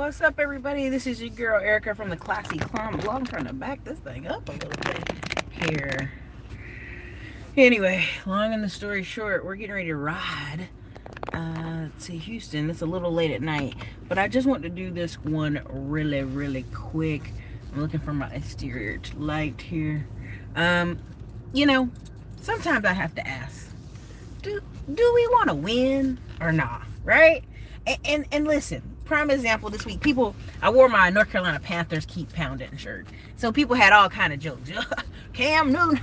What's up, everybody? This is your girl Erica from the Classy Climb Blog. I'm trying to back this thing up a little bit here. Anyway, long and the story short, we're getting ready to ride to Houston. It's a little late at night, but I just want to do this one really quick. I'm looking for my exterior light here. You know, sometimes I have to ask, do we want to win or not, right? And listen, prime example this week, I wore my North Carolina Panthers Keep Pounding shirt. So people had all kind of jokes. Cam Newton,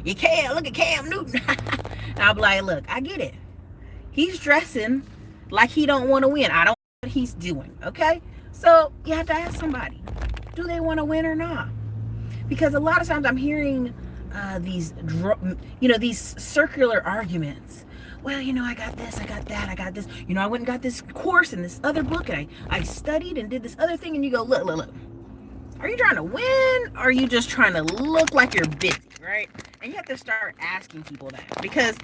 you can't look at Cam Newton. And I'm like, look, I get it. He's dressing like he don't want to win. I don't know what he's doing, okay? So you have to ask somebody, do they want to win or not? Because a lot of times I'm hearing these circular arguments. Well, I got this, I got that, I got this. I went and got this course and this other book, and I studied and did this other thing, and you go, look. Are you trying to win, or are you just trying to look like you're busy, right? And you have to start asking people that. Because,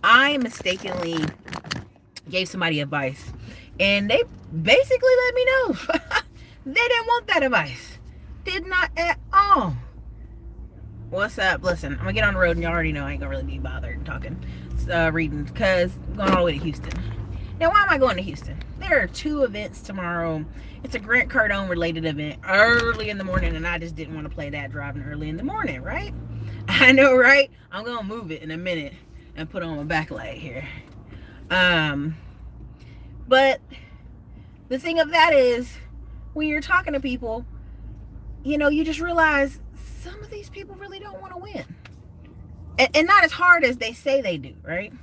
I mistakenly gave somebody advice, and they basically let me know they didn't want that advice. Did not at all. What's up? Listen, I'm gonna get on the road, and you already know I ain't gonna really be bothered talking, reading, because I'm going all the way to Houston. Now, why am I going to Houston? There are 2 events tomorrow. It's a Grant Cardone related event early in the morning, and I just didn't want to play that driving early in the morning, right? I know, right? I'm gonna move it in a minute and put on my backlight here. But the thing of that is, when you're talking to people, you just realize some of these people really don't want to win. And not as hard as they say they do, right?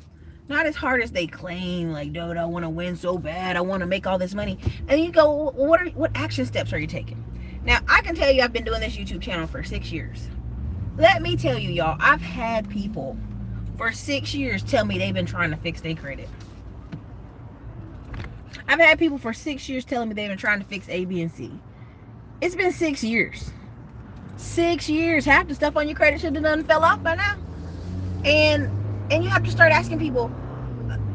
Not as hard as they claim, like, dude, I want to win so bad. I want to make all this money. And you go, well, what action steps are you taking? Now, I can tell you I've been doing this YouTube channel for 6 years. Let me tell you, y'all, I've had people for 6 years tell me they've been trying to fix their credit. I've had people for 6 years telling me they've been trying to fix A, B, and C. It's been 6 years. 6 years. Half the stuff on your credit should have done fell off by now. And you have to start asking people,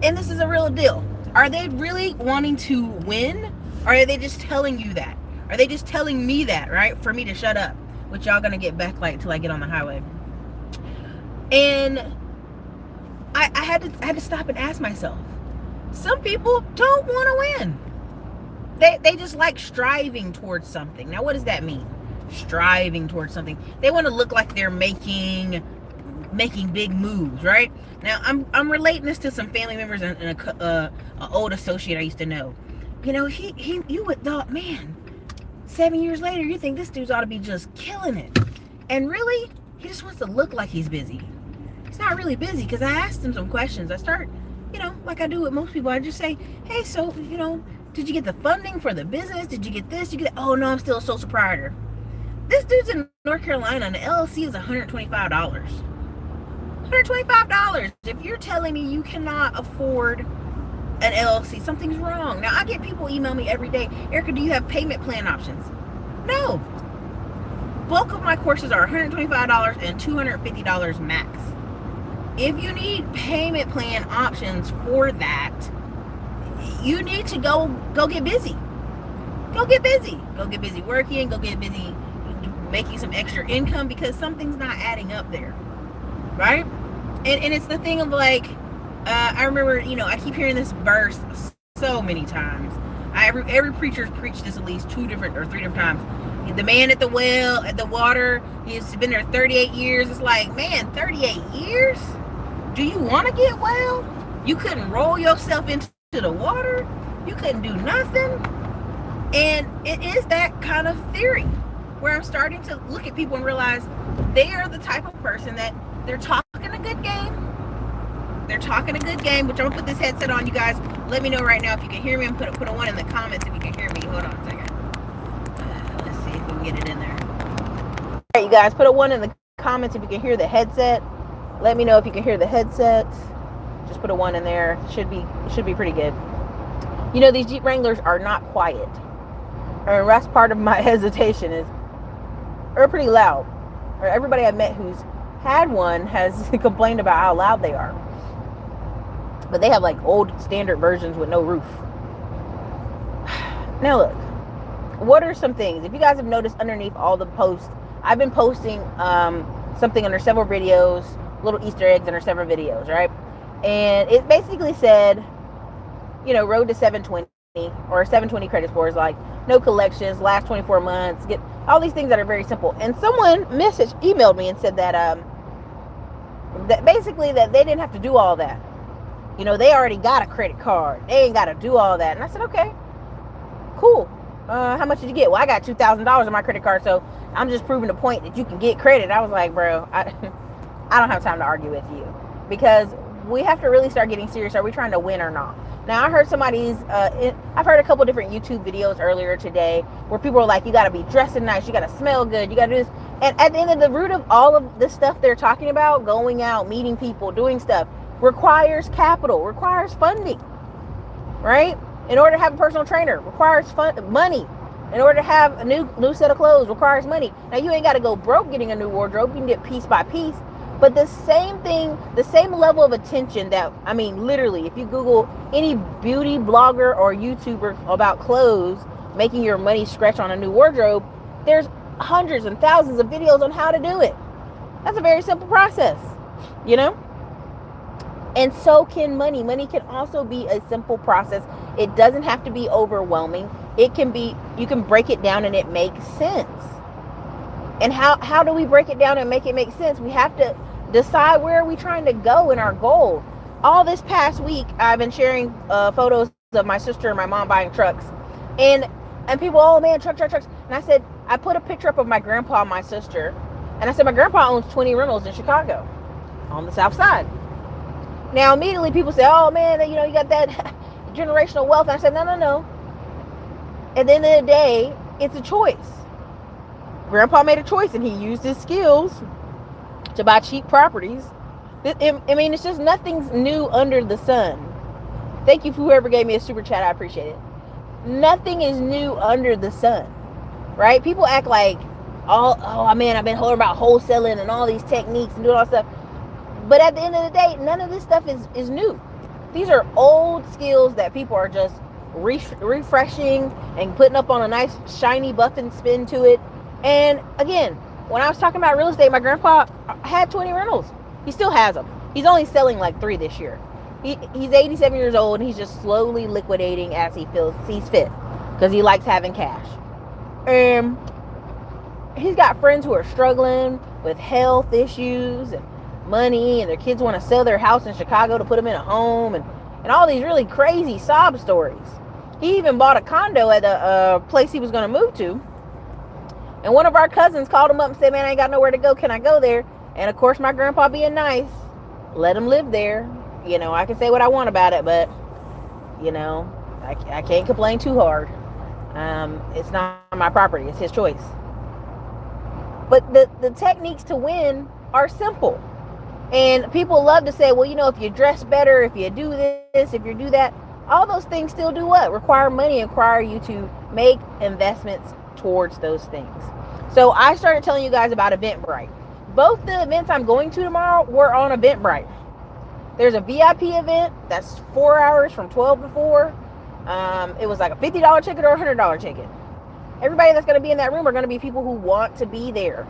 and this is a real deal, are they really wanting to win, or are they just telling you that? Are they just telling me that, right, for me to shut up, which y'all gonna get backlight till I get on the highway? And I had to stop and ask myself, some people don't want to win. They just like striving towards something. Now, what does that mean? Striving towards something. They want to look like they're making big moves, right? Now, I'm relating this to some family members and an old associate I used to know. You would thought, man, 7 years later, you think this dude's ought to be just killing it. And really, he just wants to look like he's busy. He's not really busy, because I asked him some questions. I start, like I do with most people, I just say, hey, so, did you get the funding for the business? Did you get this? Did you get that? Oh, no, I'm still a sole proprietor. This dude's in North Carolina, and the LLC is $125. $125. If you're telling me you cannot afford an LLC, something's wrong. Now, I get people email me every day, Erica, do you have payment plan options? No. Bulk of my courses are $125 and $250 max. If you need payment plan options for that, you need to go get busy. Go get busy. Go get busy working. Go get busy making some extra income, because something's not adding up there, right? And it's the thing of, like, I remember, I keep hearing this verse so many times. Every preacher's preached this at least 2 different or 3 different times. The man at the well, at the water, he's been there 38 years. It's like, man, 38 years? Do you want to get well? You couldn't roll yourself into the water? You couldn't do nothing? And it is that kind of theory, where I'm starting to look at people and realize they are the type of person that they're talking a good game. They're talking a good game, which I'm going to put this headset on, you guys. Let me know right now if you can hear me, and put a 1 in the comments if you can hear me. Hold on a second. Let's see if we can get it in there. All right, you guys, put a 1 in the comments if you can hear the headset. Let me know if you can hear the headset. Just put a 1 in there. It should be pretty good. These Jeep Wranglers are not quiet. And that's part of my hesitation is they're pretty loud. Or everybody I've met who's had one has complained about how loud they are. But they have like old standard versions with no roof. Now look, what are some things? If you guys have noticed underneath all the posts, I've been posting something under several videos, little Easter eggs under several videos, right? And it basically said, road to 720 or 720 credit scores, like no collections, last 24 months, get all these things that are very simple. And someone emailed me and said that basically that they didn't have to do all that. They already got a credit card. They ain't got to do all that. And I said, okay, cool. How much did you get? Well, I got $2,000 on my credit card, so I'm just proving the point that you can get credit. I was like, bro, I don't have time to argue with you, because we have to really start getting serious. Are we trying to win or not? Now, I heard I've heard a couple different YouTube videos earlier today where people are like, you got to be dressing nice, you got to smell good, you got to do this. And at the end of the root of all of the stuff they're talking about, going out, meeting people, doing stuff, requires capital, requires funding, right? In order to have a personal trainer, requires money. In order to have a new set of clothes, requires money. Now, you ain't got to go broke getting a new wardrobe. You can get piece by piece. But the same thing, the same level of attention that, literally, if you Google any beauty blogger or YouTuber about clothes, making your money stretch on a new wardrobe, there's hundreds and thousands of videos on how to do it. That's a very simple process, And so can money. Money can also be a simple process. It doesn't have to be overwhelming. It can be, you can break it down and it makes sense. And how do we break it down and make it make sense? We have to decide where are we trying to go in our goal. All this past week, I've been sharing photos of my sister and my mom buying trucks. And people, oh man, trucks. And I said, I put a picture up of my grandpa and my sister. And I said, my grandpa owns 20 rentals in Chicago on the south side. Now, immediately people say, oh man, you got that generational wealth. And I said, no. At the end of the day, it's a choice. Grandpa made a choice and he used his skills to buy cheap properties. It's just nothing's new under the sun. Thank you for whoever gave me a super chat. I appreciate it. Nothing is new under the sun, right? People act like, oh man, I've been hearing about wholesaling and all these techniques and doing all that stuff. But at the end of the day, none of this stuff is new. These are old skills that people are just refreshing and putting up on a nice shiny buff and spin to it. And again, when I was talking about real estate, my grandpa had 20 rentals. He still has them. He's only selling like 3 this year. He's 87 years old and he's just slowly liquidating as he sees fit, because he likes having cash. And he's got friends who are struggling with health issues and money, and their kids want to sell their house in Chicago to put them in a home, and all these really crazy sob stories. He even bought a condo at a place he was going to move to. And one of our cousins called him up and said, man, I ain't got nowhere to go. Can I go there? And of course, my grandpa being nice, let him live there. I can say what I want about it, but, I can't complain too hard. It's not my property. It's his choice. But the techniques to win are simple. And people love to say, well, if you dress better, if you do this, if you do that, all those things still do what? Require money, require you to make investments towards those things. So I started telling you guys about Eventbrite. Both the events I'm going to tomorrow were on Eventbrite. There's a VIP event that's 4 hours from 12 to 4. It was like a $50 ticket or a $100 ticket. Everybody that's going to be in that room are going to be people who want to be there.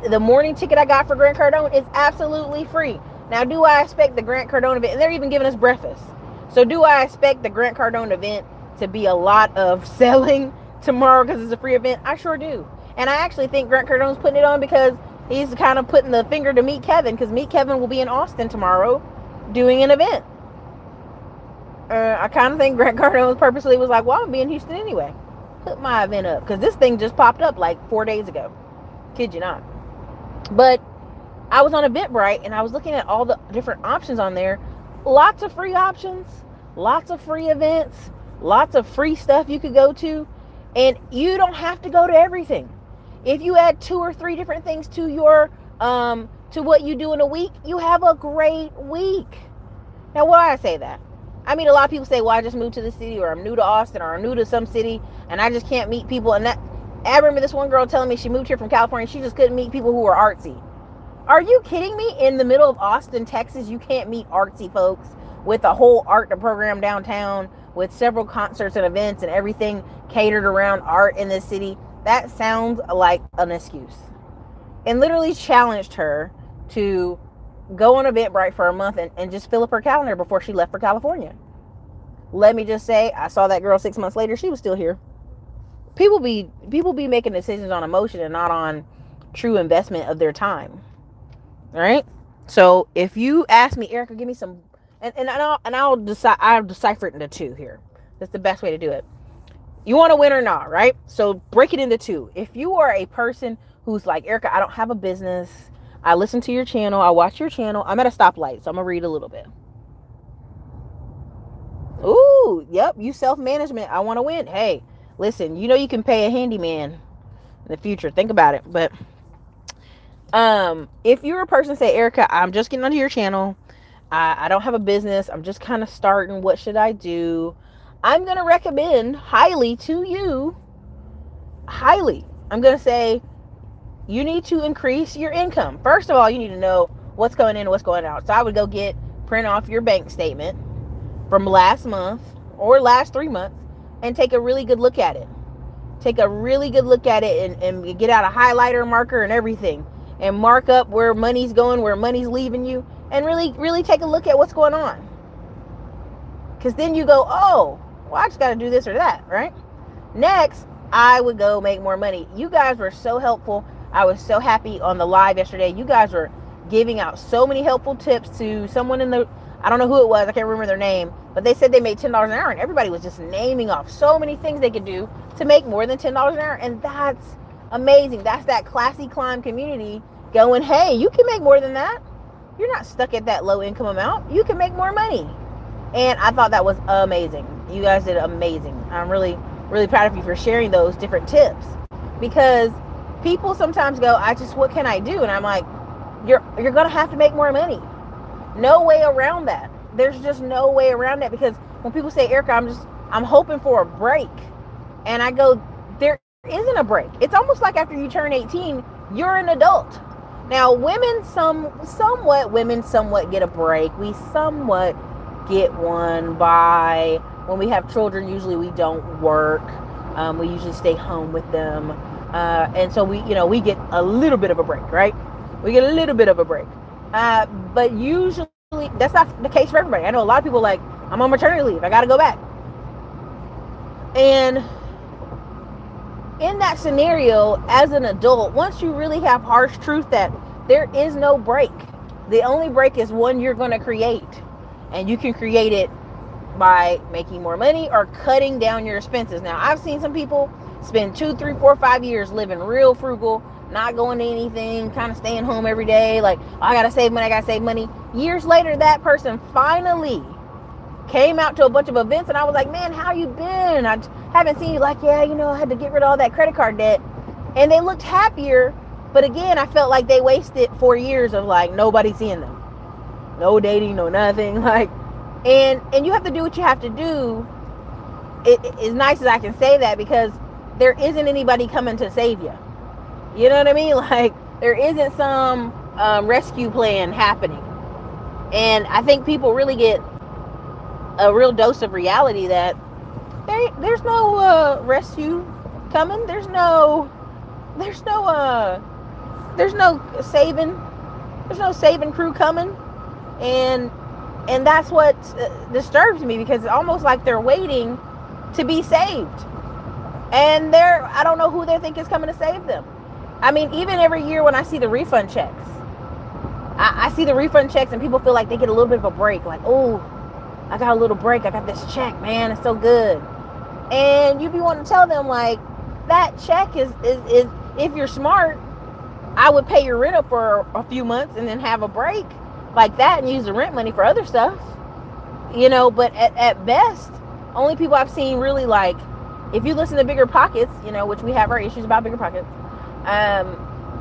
The morning ticket I got for Grant Cardone is absolutely free. Now, do I expect the Grant Cardone event, and they're even giving us breakfast. So do I expect the Grant Cardone event to be a lot of selling tomorrow because it's a free event? I sure do. And I actually think Grant Cardone's putting it on because he's kind of putting the finger to Meet Kevin, because Meet Kevin will be in Austin tomorrow doing an event. I kind of think Grant Cardone purposely was like, well, I'll be in Houston anyway. Put my event up, because this thing just popped up like 4 days ago. Kid you not. But I was on Eventbrite and I was looking at all the different options on there. Lots of free options, lots of free events, lots of free stuff you could go to. And you don't have to go to everything. If you add 2 or 3 different things to your to what you do in a week, you have a great week. Now, why I say that? I mean, a lot of people say, well, I just moved to the city, or I'm new to Austin, or I'm new to some city, and I just can't meet people. And I remember this one girl telling me she moved here from California. She just couldn't meet people who were artsy. Are you kidding me? In the middle of Austin, Texas, you can't meet artsy folks with a whole art program downtown, with several concerts and events and everything catered around art in this city. That sounds like an excuse. And literally challenged her to go on Eventbrite for a month and just fill up her calendar before she left for California. Let me just say, I saw that girl 6 months later. She was still here. People be making decisions on emotion and not on true investment of their time. All right. So if you ask me, Erica, give me some, and I'll decipher it into two here. That's the best way to do it. You want to win or not, right? So break it into two. If you are a person who's like, Erica, I don't have a business. I listen to your channel. I watch your channel. I'm at a stoplight, so I'm gonna read a little bit. Ooh, yep. You self-management. I want to win. Hey, listen. You know you can pay a handyman in the future. Think about it. But if you're a person, say, Erica, I'm just getting onto your channel. I don't have a business. I'm just kind of starting. What should I do? I'm gonna recommend highly to you. Highly. I'm gonna say you need to increase your income. First of all, you need to know what's going in and what's going out. So I would go print off your bank statement from last month or last 3 months and take a really good look at it. Take a really good look at it and get out a highlighter, marker, and everything, and mark up where money's going, where money's leaving you, and really take a look at what's going on. Because then you go, oh, well, I just got to do this or that, right? Next, I would go make more money. You guys were so helpful. I was so happy on the live yesterday. You guys were giving out so many helpful tips to someone I don't know who it was. I can't remember their name, but they said they made $10 an hour, and everybody was just naming off so many things they could do to make more than $10 an hour. And that's amazing. That's that classy climb community going, hey, you can make more than that. You're not stuck at that low income amount. You can make more money. And I thought that was amazing. You guys did amazing. I'm really, really proud of you for sharing those different tips, because people sometimes go, what can I do? And I'm like, you're going to have to make more money. No way around that. There's just no way around that, because when people say, Erica, I'm hoping for a break. And I go, there isn't a break. It's almost like after you turn 18, you're an adult. Now, women somewhat get a break. We somewhat get one by when we have children. Usually we don't work. We usually stay home with them. And so we get a little bit of a break, right? We get a little bit of a break. But usually that's not the case for everybody. I know a lot of people like, I'm on maternity leave. I got to go back. And in that scenario, as an adult, once you really have harsh truth that there is no break, the only break is one you're going to create. And you can create it by making more money or cutting down your expenses. Now, I've seen some people spend 2, 3, 4, 5 years living real frugal, not going to anything, kind of staying home every day. Like, oh, I got to save money. Years later, that person finally came out to a bunch of events, and I was like, man, how you been? I haven't seen you. Like, yeah, I had to get rid of all that credit card debt. And they looked happier. But again, I felt like they wasted 4 years of like nobody seeing them. No dating, no nothing. Like, and you have to do what you have to do. As nice as I can say that, because there isn't anybody coming to save you. You know what I mean? Like, there isn't some rescue plan happening. And I think people really get a real dose of reality that there's no rescue coming. There's no saving crew coming. And that's what disturbs me, because it's almost like they're waiting to be saved. And I don't know who they think is coming to save them. I mean, even every year when I see the refund checks, I see the refund checks and people feel like they get a little bit of a break. Like, oh, I got a little break. I got this check, man. It's so good. And you be wanting to tell them, like, that check is if you're smart, I would pay your rent up for a few months and then have a break like that and use the rent money for other stuff. But at best, only people I've seen really, like, if you listen to Bigger Pockets, which we have our issues about Bigger Pockets,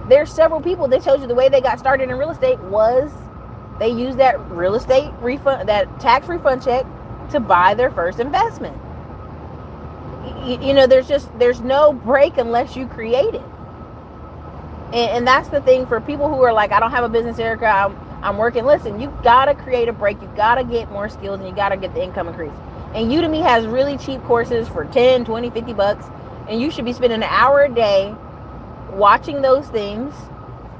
there's several people that told you the way they got started in real estate was they used that real estate refund, that tax refund check, to buy their first investment. There's no break unless you create it. And that's the thing for people who are like, I don't have a business, Erica, I'm working. Listen, you gotta create a break. You gotta get more skills, and you gotta get the income increase. And Udemy has really cheap courses for 10, 20, 50 bucks. And you should be spending an hour a day watching those things.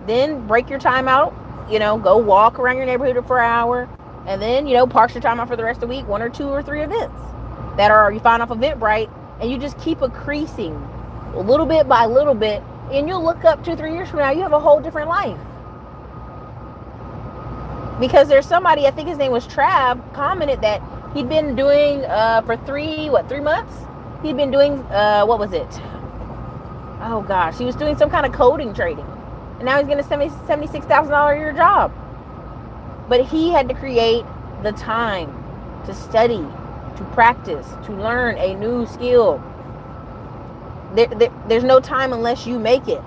Then break your time out, go walk around your neighborhood for an hour. And then, park your time out for the rest of the week, 1 or 2 or 3 events that you find off Eventbrite. And you just keep accreting a little bit by little bit. And you'll look up 2-3 years from now, you have a whole different life. Because there's somebody, I think his name was Trav, commented that he'd been doing for 3 months? He'd been doing, what was it? Oh gosh, he was doing some kind of coding trading. And now he's getting a $76,000 a year job. But he had to create the time to study, to practice, to learn a new skill. There's no time unless you make it.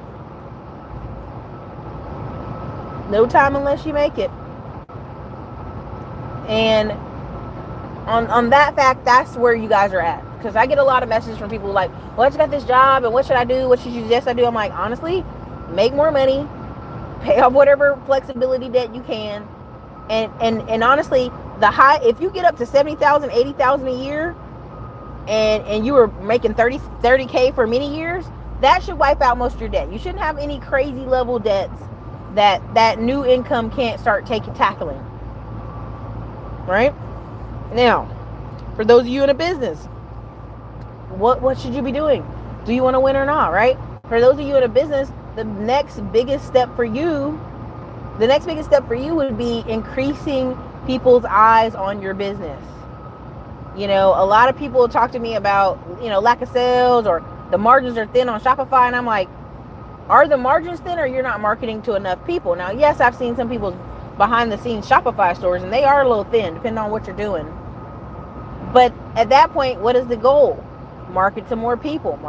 No time unless you make it. And on that fact, that's where you guys are at. Because I get a lot of messages from people like, well, I just got this job, and what should I do? What should you suggest I do? I'm like, honestly, make more money, pay off whatever flexibility debt you can. And honestly, if you get up to $70,000, $80,000 a year, and you were making 30K for many years, that should wipe out most of your debt. You shouldn't have any crazy level debts that new income can't start tackling. Right? Now, for those of you in a business, what should you be doing? Do you want to win or not, right? For those of you in a business, the next biggest step for you would be increasing people's eyes on your business. A lot of people talk to me about, lack of sales, or the margins are thin on Shopify. And I'm like, are the margins thin, or you're not marketing to enough people? Now, yes, I've seen some people's behind the scenes Shopify stores, and they are a little thin depending on what you're doing. But at that point, what is the goal? Market to more people.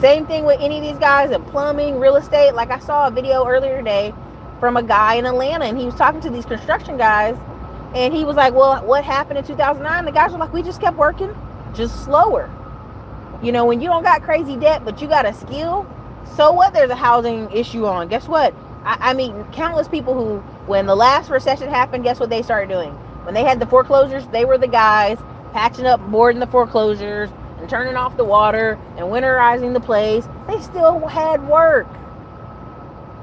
Same thing with any of these guys in plumbing, real estate. Like I saw a video earlier today from a guy in Atlanta, and he was talking to these construction guys, and he was like, well, what happened in 2009? The guys were like, we just kept working, just slower. When you don't got crazy debt, but you got a skill, so what? There's a housing issue on. Guess what? I mean, countless people who, when the last recession happened, guess what they started doing? When they had the foreclosures, they were the guys patching up, boarding the foreclosures, and turning off the water, and winterizing the place. They still had work.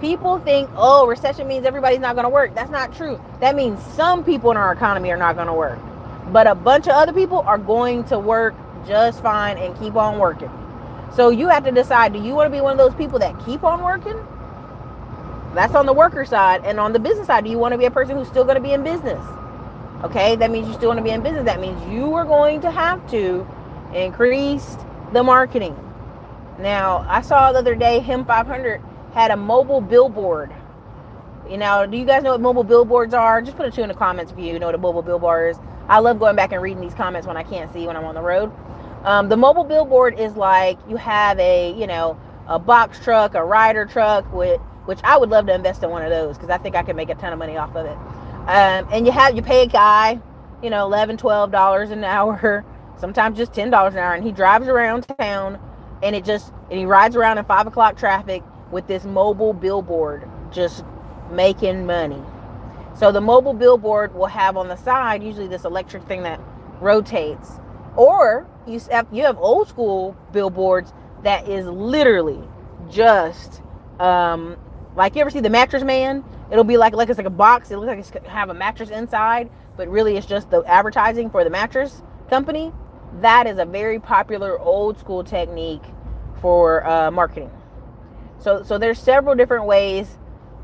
People think, oh, recession means everybody's not going to work. That's not true. That means some people in our economy are not going to work. But a bunch of other people are going to work just fine and keep on working. So you have to decide, do you want to be one of those people that keep on working? That's on the worker side. And on the business side, do you want to be a person who's still going to be in business? Okay, that means you still want to be in business. That means you are going to have to increase the marketing. Now, I saw the other day, Him 500 had a mobile billboard. Do you guys know what mobile billboards are? Just put a 2 in the comments if you know what a mobile billboard is. I love going back and reading these comments when I can't see when I'm on the road. The mobile billboard is like you have a box truck, a rider truck, which I would love to invest in one of those because I think I could make a ton of money off of it. And you pay a guy, $11, $12 an hour, sometimes just $10 an hour, and he drives around town, and he rides around in 5 o'clock traffic with this mobile billboard, just making money. So the mobile billboard will have on the side usually this electric thing that rotates, or you have old school billboards that is literally just like, you ever see the Mattress Man? It'll be like it's like a box. It looks like it's have a mattress inside, but really it's just the advertising for the mattress company. That is a very popular old school technique for marketing. So there's several different ways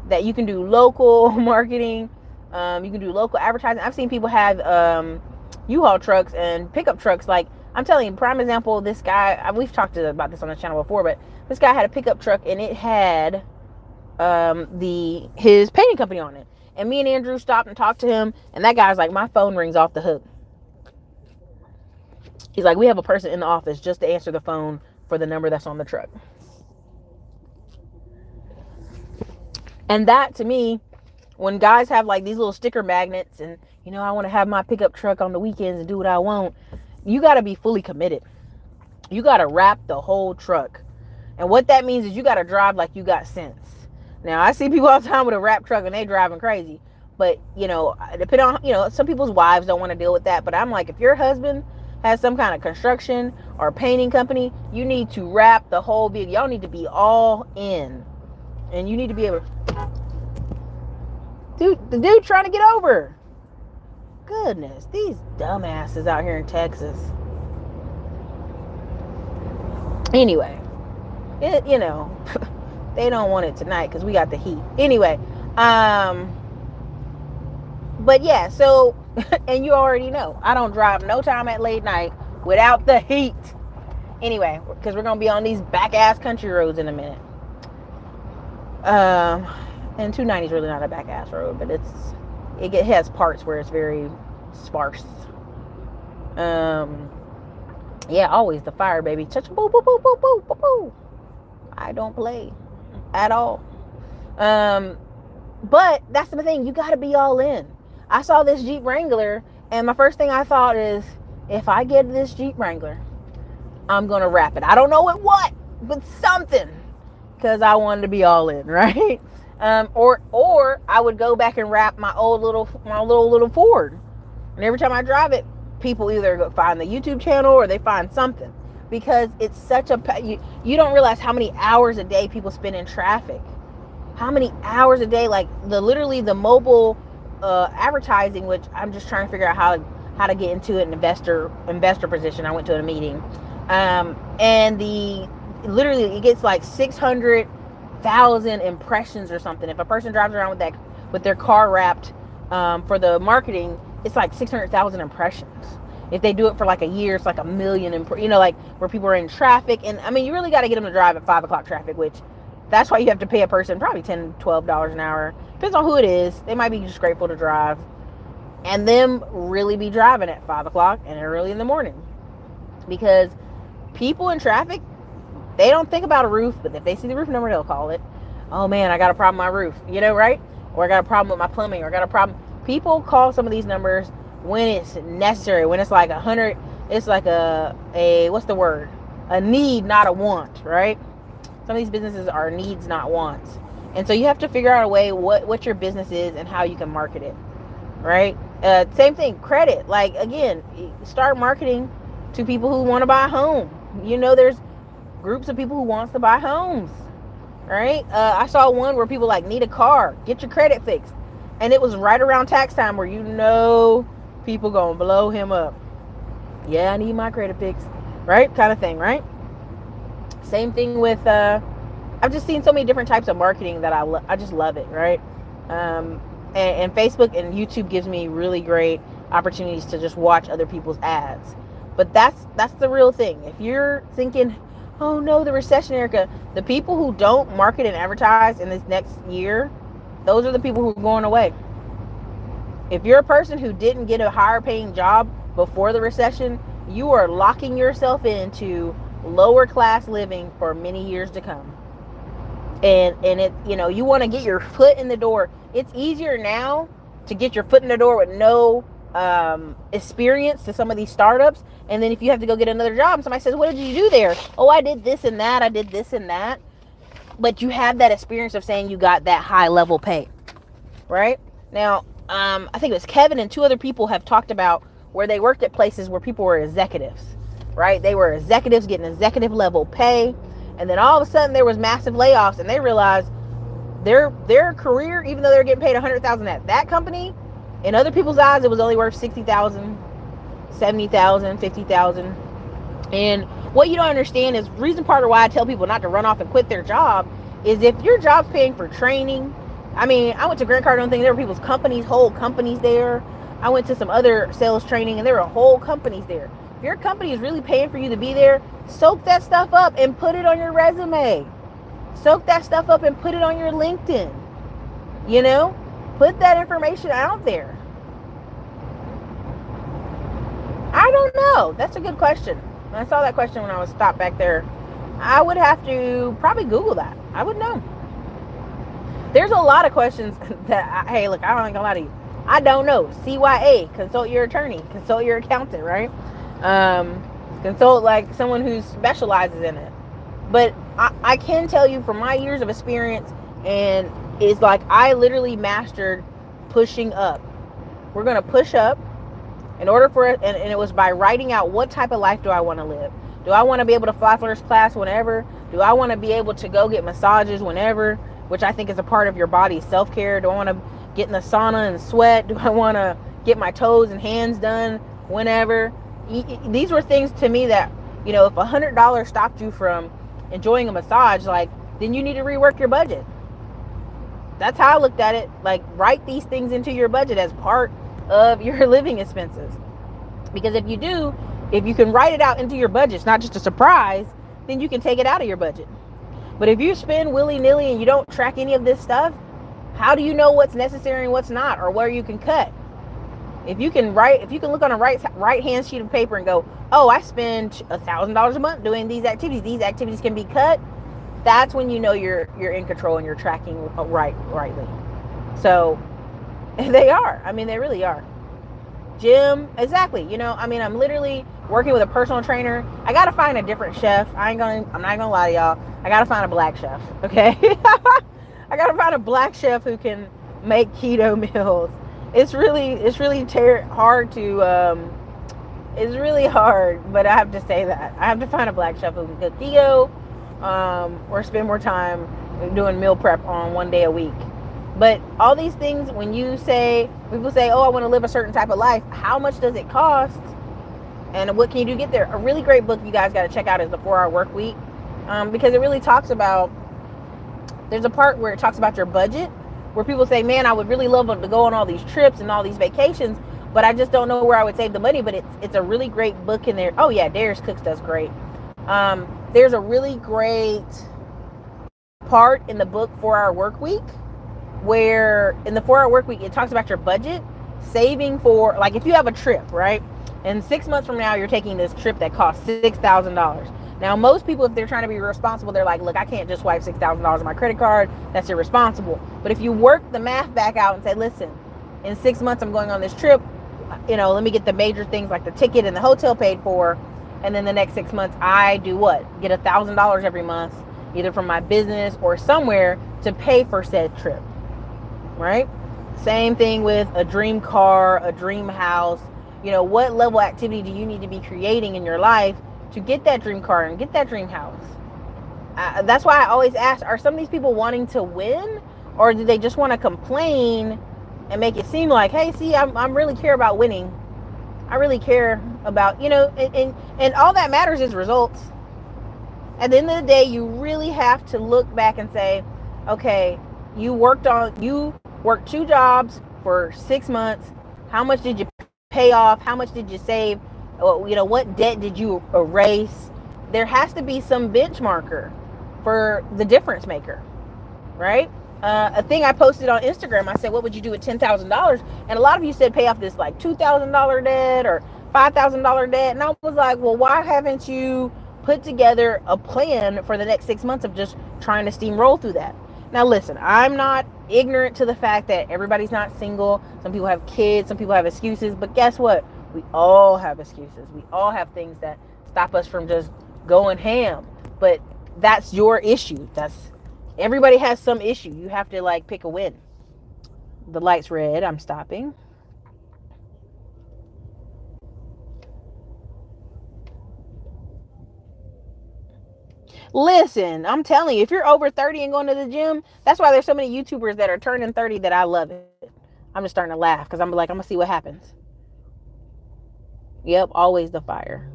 that you can do local marketing. You can do local advertising. I've seen people have U-Haul trucks and pickup trucks. Like, I'm telling you, prime example, this guy, we've talked about this on the channel before, but this guy had a pickup truck, and it had his painting company on it. And me and Andrew stopped and talked to him, and that guy's like, my phone rings off the hook. He's like, we have a person in the office just to answer the phone for the number that's on the truck. And that, to me, when guys have like these little sticker magnets and, I want to have my pickup truck on the weekends and do what I want, you got to be fully committed. You got to wrap the whole truck. And what that means is you got to drive like you got sense. Now, I see people all the time with a wrap truck and they driving crazy. But, depending on, some people's wives don't want to deal with that. But I'm like, if your husband has some kind of construction or painting company, you need to wrap the whole vehicle. Y'all need to be all in. And you need to be able to... The dude trying to get over. Goodness, these dumbasses out here in Texas. Anyway, they don't want it tonight because we got the heat. Anyway, but yeah, so, and you already know, I don't drive no time at late night without the heat. Anyway, because we're going to be on these back-ass country roads in a minute. And 290 is really not a back-ass road, but it has parts where it's very sparse. Yeah, always the fire, baby. Boo, boo, boo, boo, boo, boo, boo. I don't play at all. But that's the thing. You got to be all in. I saw this Jeep Wrangler, and my first thing I thought is, if I get this Jeep Wrangler, I'm going to wrap it. I don't know what, but something. Because I wanted to be all in, right? Or I would go back and wrap my little Ford. And every time I drive it, people either go find the YouTube channel or they find something. Because it's such you don't realize how many hours a day people spend in traffic. How many hours a day, like literally the mobile advertising, which I'm just trying to figure out how to get into an investor position. I went to a meeting, and literally it gets like 600,000 impressions or something. If a person drives around with their car wrapped for the marketing, it's like 600,000 impressions. If they do it for like a year, it's like 1 million, like where people are in traffic. And I mean, you really got to get them to drive at 5 o'clock traffic, which that's why you have to pay a person probably $10, $12 an hour. Depends on who it is. They might be just grateful to drive. And them really be driving at 5 o'clock and early in the morning. Because people in traffic, they don't think about a roof, but if they see the roof number, they'll call it. Oh man, I got a problem with my roof, right? Or I got a problem with my plumbing, or I got a problem. People call some of these numbers when it's necessary, when it's like 100, it's like a what's the word? A need, not a want, right? Some of these businesses are needs, not wants. And so you have to figure out a way what your business is and how you can market it, right? Same thing, credit. Like, again, start marketing to people who want to buy a home. There's groups of people who wants to buy homes, right? I saw one where people need a car, get your credit fixed. And it was right around tax time where people gonna blow him up. Yeah, I need my credit fixed, right? Kind of thing, right? Same thing with, I've just seen so many different types of marketing that I just love it, right? And Facebook and YouTube gives me really great opportunities to just watch other people's ads. But that's the real thing. If you're thinking, oh no, the recession, Erica, the people who don't market and advertise in this next year, those are the people who are going away. If you're a person who didn't get a higher paying job before the recession, you are locking yourself into lower class living for many years to come. And it, you want to get your foot in the door. It's easier now to get your foot in the door with no experience to some of these startups. And then if you have to go get another job, somebody says, what did you do there? Oh, I did this and that. I did this and that. But you have that experience of saying you got that high level pay, right? Now, I think it was Kevin and 2 other people have talked about where they worked at places where people were executives, right? They were executives getting executive level pay. And then all of a sudden there was massive layoffs, and they realized their career, even though they're getting paid $100,000 at that company, in other people's eyes, it was only worth $60,000, $70,000, $50,000. And what you don't understand is reason part of why I tell people not to run off and quit their job is if your job's paying for training. I mean, I went to Grant Cardone thing. There were people's companies, whole companies there. I went to some other sales training, and there were whole companies there. If your company is really paying for you to be there, soak that stuff up and put it on your resume. Soak that stuff up and put it on your LinkedIn. Put that information out there. I don't know. That's a good question. I saw that question when I was stopped back there. I would have to probably Google that. I would know. There's a lot of questions that, hey, look, I don't think a lot of you. I don't know. CYA, consult your attorney, consult your accountant, right? Consult like someone who specializes in it. But I can tell you from my years of experience, and it's like I literally mastered pushing up. We're going to push up in order for it. And it was by writing out, what type of life do I want to live? Do I want to be able to fly first class whenever? Do I want to be able to go get massages whenever, which I think is a part of your body's self-care? Do I want to get in the sauna and sweat? Do I want to get my toes and hands done whenever? These were things to me that, if $100 stopped you from enjoying a massage, like, then you need to rework your budget. That's how I looked at it. Like, write these things into your budget as part of your living expenses. Because if you can write it out into your budget, it's not just a surprise, then you can take it out of your budget. But if you spend willy-nilly and you don't track any of this stuff, how do you know what's necessary and what's not, or where you can cut? If you can look on a right hand sheet of paper and go, oh, I spend $1,000 a month doing these activities can be cut, that's when you know you're in control and you're tracking rightly. So they are. I mean, they really are. Gym, exactly. I'm literally working with a personal trainer. I gotta find a different chef. I'm not gonna lie to y'all. I gotta find a black chef. Okay. I gotta find a black chef who can make keto meals. It's really hard to. It's really hard, but I have to say that I have to find a black chef who can cook keto, or spend more time doing meal prep on one day a week. But all these things, when people say, oh, I want to live a certain type of life, how much does it cost? And what can you do to get there? A really great book you guys got to check out is The 4-Hour Work Week, because it really talks about, there's a part where it talks about your budget, where people say, man, I would really love to go on all these trips and all these vacations, but I just don't know where I would save the money. But it's a really great book in there. Oh yeah, Darius Cooks does great. There's a really great part in the book 4-Hour Work Week, where in the 4-Hour Work Week, it talks about your budget, saving for, like, if you have a trip, right? And 6 months from now, you're taking this trip that costs $6,000. Now, most people, if they're trying to be responsible, they're like, look, I can't just swipe $6,000 on my credit card. That's irresponsible. But if you work the math back out and say, listen, in 6 months, I'm going on this trip, let me get the major things like the ticket and the hotel paid for. And then the next 6 months, I do what? Get $1,000 every month, either from my business or somewhere, to pay for said trip. Right? Same thing with a dream car, a dream house. What level of activity do you need to be creating in your life to get that dream car and get that dream house? That's why I always ask, are some of these people wanting to win, or do they just want to complain and make it seem like, hey, see, I'm really care about winning. I really care about, and all that matters is results. At the end of the day, you really have to look back and say, okay, you worked 2 jobs for 6 months. How much did you pay off? How much did you save? What debt did you erase? There has to be some benchmarker for the difference maker, right? A thing I posted on Instagram, I said, what would you do with $10,000? And a lot of you said pay off this like $2,000 debt or $5,000 debt. And I was like, well, why haven't you put together a plan for the next 6 months of just trying to steamroll through that? Now, listen, I'm not ignorant to the fact that everybody's not single. Some people have kids. Some people have excuses. But guess what? We all have excuses. We all have things that stop us from just going ham. But that's your issue. Everybody has some issue. You have to pick a win. The light's red. I'm stopping. Listen, I'm telling you, if you're over 30 and going to the gym, that's why there's so many YouTubers that are turning 30 that I love it. I'm just starting to laugh because I'm like, I'm going to see what happens. Yep, always the fire.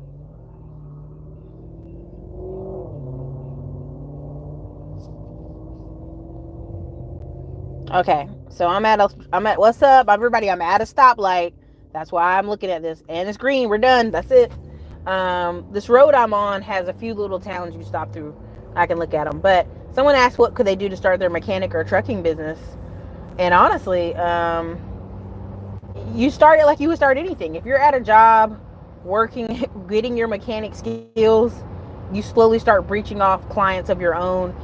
Okay, so I'm at what's up, everybody? I'm at a stoplight. That's why I'm looking at this. And it's green. We're done. That's it. This road I'm on has a few little towns you stop through. I can look at them. But someone asked what could they do to start their mechanic or trucking business. And honestly, you start it like you would start anything. If you're at a job, working, getting your mechanic skills, you slowly start breaching off clients of your own.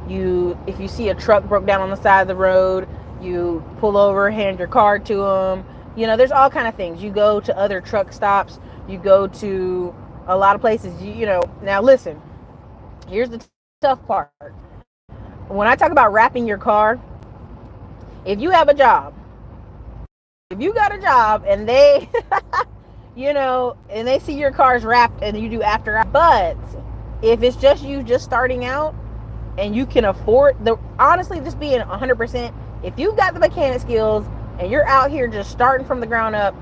If you see a truck broke down on the side of the road, you pull over, hand your card to them. There's all kind of things. You go to other truck stops. You go to a lot of places. Now listen, here's the tough part. When I talk about wrapping your car, if you have a job if you got a job and they, and they see your car's wrapped and you do after, but if it's just you just starting out and you can afford honestly, just being 100%, if you've got the mechanic skills and you're out here just starting from the ground up,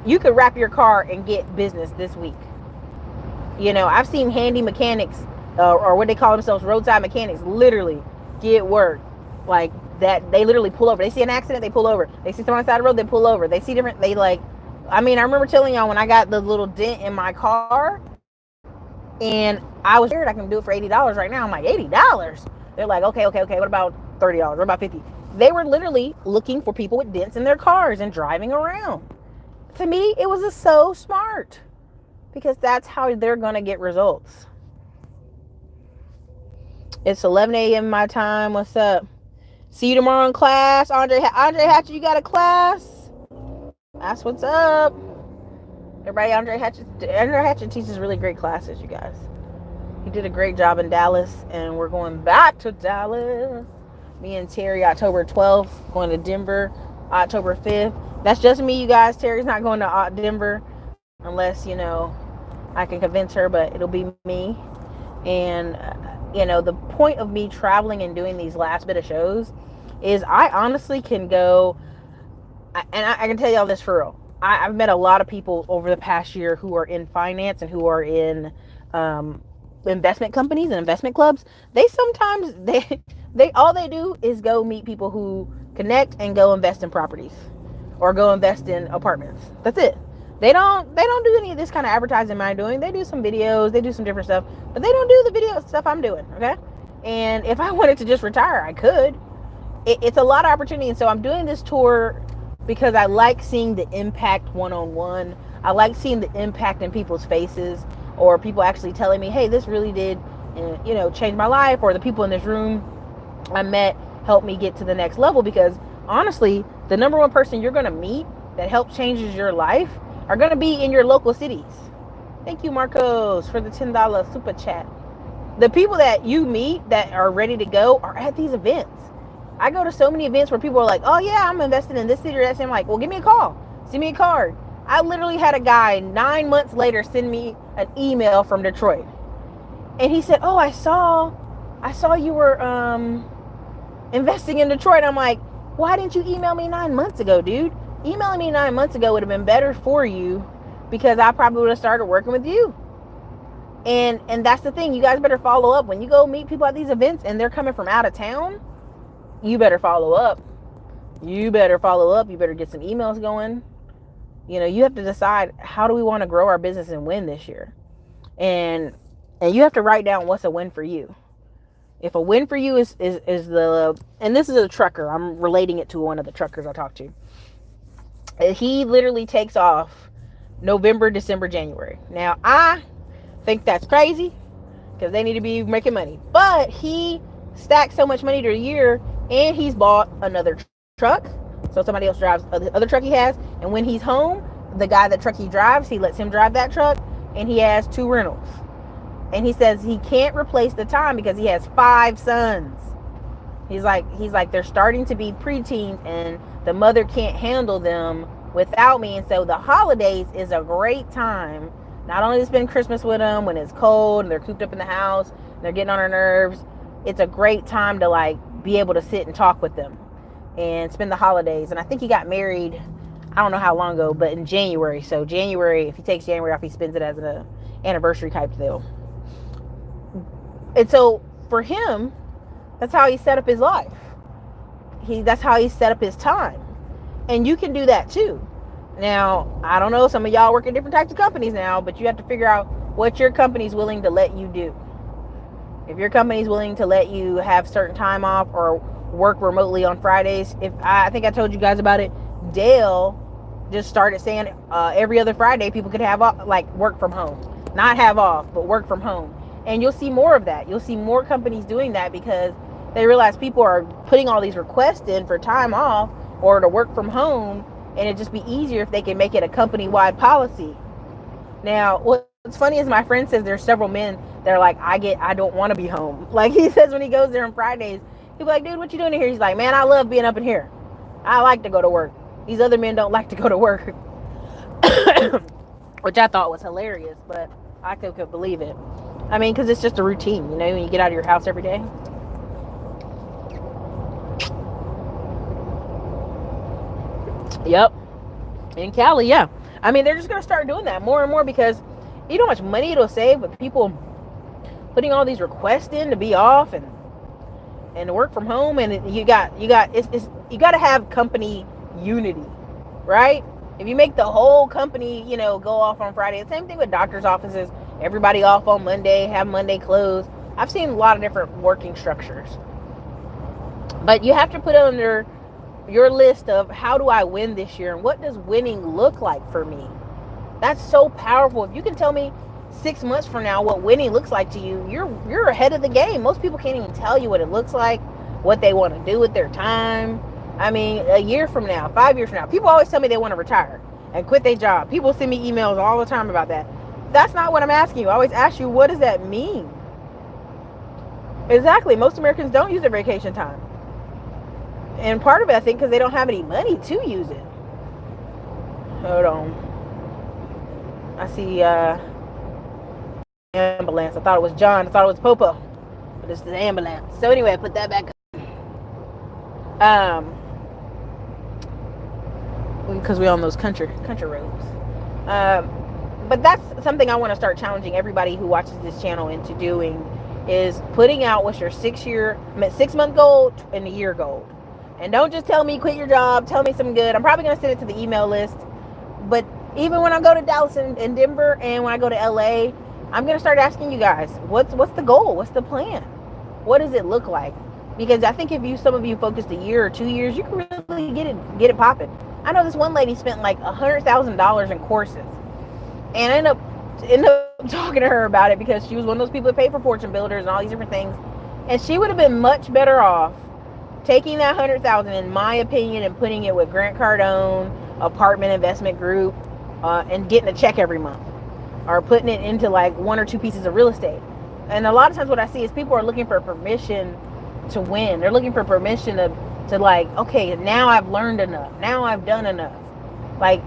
you could wrap your car and get business this week. I've seen handy mechanics, or what they call themselves, roadside mechanics, literally get work like that. They literally pull over. They see an accident, they pull over. They see someone on the side of the road, they pull over. They see different, I remember telling y'all when I got the little dent in my car and I was scared I can do it for $80 right now. I'm like, $80? They're like, okay. What about $30? What about $50? They were literally looking for people with dents in their cars and driving around. To me, it was so smart because that's how they're going to get results. It's 11 a.m. my time. What's up? See you tomorrow in class. Andre Hatchett, you got a class? That's what's up. Everybody, Andre Hatchett teaches really great classes, you guys. He did a great job in Dallas, and we're going back to Dallas. Me and Terry, October 12th, going to Denver, October 5th. That's just me, you guys. Terry's not going to Denver unless, I can convince her, but it'll be me. And, the point of me traveling and doing these last bit of shows is I honestly can go, and I can tell y'all this for real. I've met a lot of people over the past year who are in finance and who are in investment companies and investment clubs. They sometimes, all they do is go meet people who connect and go invest in properties or go invest in apartments. That's it. They don't do any of this kind of advertising I'm doing. They do some videos, they do some different stuff, but they don't do the video stuff I'm doing, okay? And if I wanted to just retire, I could. It's a lot of opportunity, and so I'm doing this tour because I like seeing the impact one-on-one. I like seeing the impact in people's faces, or people actually telling me, hey, this really did, change my life, or the people in this room I met helped me get to the next level. Because honestly, the number one person you're going to meet that helps changes your life are going to be in your local cities. Thank you, Marcos, for the $10 super chat. The people that you meet that are ready to go are at these events. I go to so many events where people are like, oh yeah, I'm investing in this city or that city. I'm like, well, give me a call. Send me a card. I literally had a guy 9 months later send me an email from Detroit. And he said, oh, I saw you were investing in Detroit. I'm like, why didn't you email me 9 months ago, dude? Emailing me 9 months ago would have been better for you because I probably would have started working with you. And that's the thing. You guys better follow up. When you go meet people at these events and they're coming from out of town, you better follow up. You better get some emails going. You have to decide, how do we want to grow our business and win this year? And you have to write down what's a win for you. If a win for you is and this is a trucker. I'm relating it to one of the truckers I talked to. He literally takes off November, December, January. Now, I think that's crazy because they need to be making money. But he stacks so much money to a year, and he's bought another truck. So somebody else drives the other truck he has. And when he's home, the guy that truck he drives, he lets him drive that truck, and he has 2 rentals. And he says he can't replace the time because he has 5 sons. He's like, they're starting to be preteens, and the mother can't handle them without me. And so the holidays is a great time, not only to spend Christmas with them when it's cold and they're cooped up in the house and they're getting on our nerves. It's a great time to be able to sit and talk with them and spend the holidays. And I think he got married, I don't know how long ago, but in January. So January, if he takes January off, he spends it as an anniversary type deal. And so for him, that's how he set up his life. That's how he set up his time. And you can do that too. Now, I don't know, some of y'all work in different types of companies now, but you have to figure out what your company's willing to let you do. If your company's willing to let you have certain time off or work remotely on Fridays, I think I told you guys about it, Dale just started saying every other Friday people could have work from home. Not have off, but work from home. And you'll see more of that. You'll see more companies doing that because they realize people are putting all these requests in for time off or to work from home, and it'd just be easier if they can make it a company-wide policy. Now, what's funny is my friend says there's several men that are like, I don't want to be home. Like he says when he goes there on Fridays, he'll be like, dude, what you doing in here? He's like, man, I love being up in here. I like to go to work. These other men don't like to go to work. Which I thought was hilarious, but I could believe it. I mean, because it's just a routine, you know, when you get out of your house every day. Yep. In Cali, yeah. I mean, they're just going to start doing that more and more because you know how much money it'll save with people putting all these requests in to be off and work from home, and you got to have company unity, right? If you make the whole company, you know, go off on Friday, the same thing with doctors' offices, everybody off on Monday, have Monday closed. I've seen a lot of different working structures. But you have to put under your list of how do I win this year and what does winning look like for me? That's so powerful. If you can tell me 6 months from now what winning looks like to you, you're ahead of the game. Most people can't even tell you what it looks like, what they want to do with their time. I mean, a year from now, 5 years from now, people always tell me they want to retire and quit their job. People send me emails all the time about that. That's not what I'm asking you. I always ask you, what does that mean? Exactly. Most Americans don't use their vacation time. And part of it, I think, because they don't have any money to use it. Hold on. I see ambulance. I thought it was John. I thought it was Popo. But it's the ambulance. So anyway, I put that back up. Because we're on those country roads. But that's something I want to start challenging everybody who watches this channel into doing, is putting out what's your 6-month goal and a year goal. And don't just tell me quit your job, tell me something good. I'm probably going to send it to the email list. But even when I go to Dallas and Denver, and when I go to LA, I'm going to start asking you guys, what's the goal? What's the plan? What does it look like? Because I think if some of you focused a year or 2 years, you can really get it popping. I know this one lady spent like $100,000 in courses, and I ended up talking to her about it because she was one of those people that pay for fortune builders and all these different things, and she would have been much better off taking that $100,000, in my opinion, and putting it with Grant Cardone, Apartment Investment Group, and getting a check every month, or putting it into like 1 or 2 pieces of real estate. And a lot of times what I see is people are looking for permission to win. They're looking for permission to like, okay, now I've learned enough. Now I've done enough. Like,